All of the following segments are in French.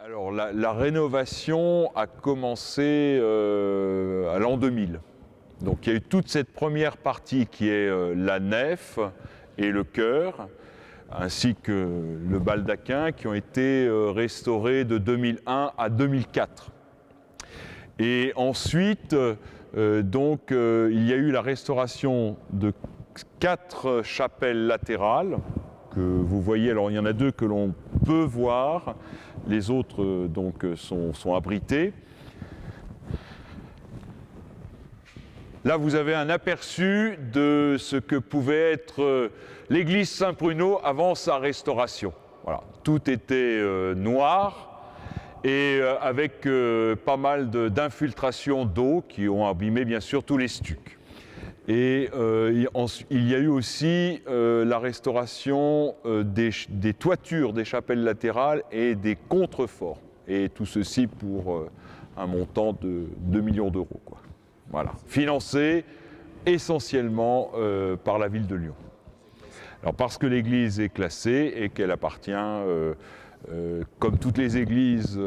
Alors la rénovation a commencé à l'an 2000. Donc il y a eu toute cette première partie qui est la nef et le chœur, ainsi que le baldaquin, qui ont été restaurés de 2001 à 2004. Et ensuite, il y a eu la restauration de 4 chapelles latérales que vous voyez. Alors il y en a 2 que l'on peut voir, les autres sont abrités. Là, vous avez un aperçu de ce que pouvait être l'église Saint-Pruneau avant sa restauration. Voilà. Tout était noir et avec pas mal d'infiltrations d'eau qui ont abîmé bien sûr tous les stucs. Et il y a eu aussi la restauration des toitures des chapelles latérales et des contreforts. Et tout ceci pour un montant de 2 millions d'euros, quoi. Voilà, financé essentiellement par la ville de Lyon. Alors parce que l'église est classée et qu'elle appartient, comme toutes les églises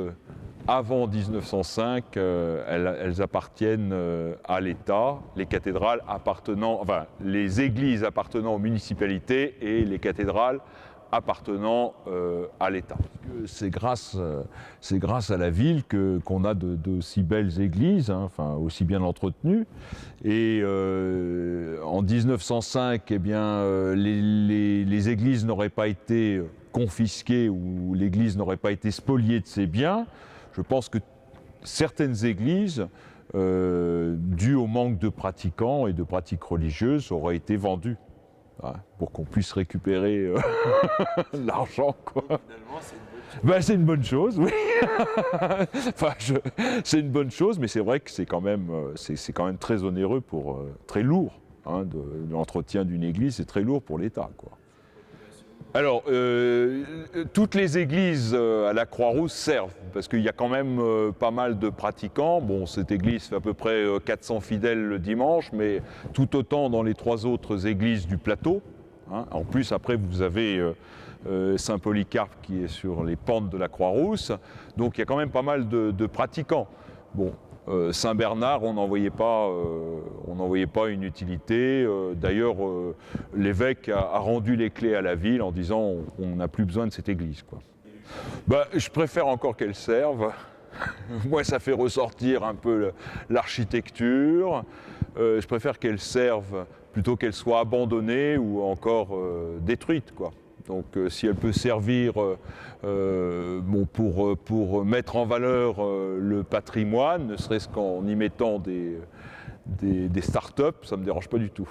avant 1905, elles appartiennent à l'État, les cathédrales appartenant, enfin les églises appartenant aux municipalités et les cathédrales appartenant à l'État. C'est grâce à la ville qu'on a de si belles églises, hein, enfin aussi bien entretenues. Et en 1905, eh bien, les églises n'auraient pas été confisquées ou l'église n'aurait pas été spoliée de ses biens. Je pense que certaines églises, dues au manque de pratiquants et de pratiques religieuses, auraient été vendues. Pour qu'on puisse récupérer l'argent, quoi. Finalement, c'est une bonne chose. Ben, c'est une bonne chose, oui. Enfin, c'est une bonne chose, mais c'est vrai que c'est quand même très onéreux très lourd, hein, de l'entretien d'une église, c'est très lourd pour l'État, quoi. Alors, toutes les églises à la Croix-Rousse servent, parce qu'il y a quand même pas mal de pratiquants. Bon, cette église fait à peu près 400 fidèles le dimanche, mais tout autant dans les 3 autres églises du plateau, hein. En plus, après, vous avez Saint-Polycarpe qui est sur les pentes de la Croix-Rousse, donc il y a quand même pas mal de pratiquants. Bon, Saint-Bernard, on n'en voyait pas une utilité. D'ailleurs, l'évêque a rendu les clés à la ville en disant on n'a plus besoin de cette église, quoi. Ben, je préfère encore qu'elle serve. Moi, ça fait ressortir un peu l'architecture. Je préfère qu'elle serve plutôt qu'elle soit abandonnée ou encore détruite, quoi. Donc si elle peut servir pour mettre en valeur le patrimoine, ne serait-ce qu'en y mettant des start-up, ça ne me dérange pas du tout.